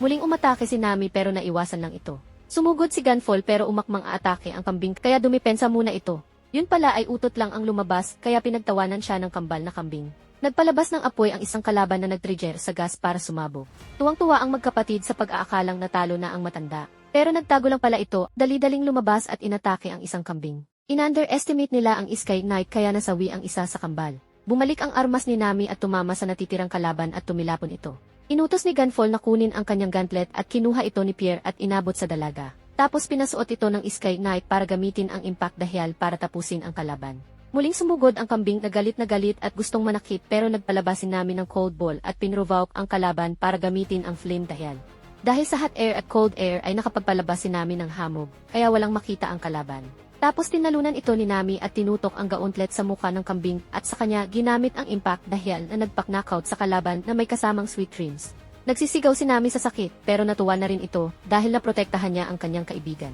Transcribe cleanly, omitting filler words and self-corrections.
Muling umatake si Nami pero naiwasan lang ito. Sumugod si Gunfall pero umakmang aatake ang kambing kaya dumipensa muna ito. Yun pala ay utot lang ang lumabas kaya pinagtawanan siya ng kambal na kambing. Nagpalabas ng apoy ang isang kalaban na nag-trigger sa gas para sumabog. Tuwang-tuwa ang magkapatid sa pag-aakalang natalo na ang matanda. Pero nagtago lang pala ito, dali-daling lumabas at inatake ang isang kambing. In-underestimate nila ang Sky Knight kaya nasawi ang isa sa kambal. Bumalik ang armas ni Nami at tumama sa natitirang kalaban at tumilapon ito. Inutos ni Gunfall na kunin ang kanyang gauntlet at kinuha ito ni Pierre at inabot sa dalaga. Tapos pinasuot ito ng Sky Knight para gamitin ang impact dahyal para tapusin ang kalaban. Muling sumugod ang kambing na galit at gustong manakit pero nagpalabasin namin ng cold ball at pinrovoke ang kalaban para gamitin ang flame dahyal. Dahil sa hot air at cold air ay nakapagpalabasin namin ng hamog, kaya walang makita ang kalaban. Tapos tinalunan ito ni Nami at tinutok ang gauntlet sa mukha ng kambing at sa kanya ginamit ang impact dahyal na nagpak-knockout sa kalaban na may kasamang sweet dreams. Nagsisigaw si Nami sa sakit pero natuwa na rin ito dahil naprotektahan niya ang kanyang kaibigan.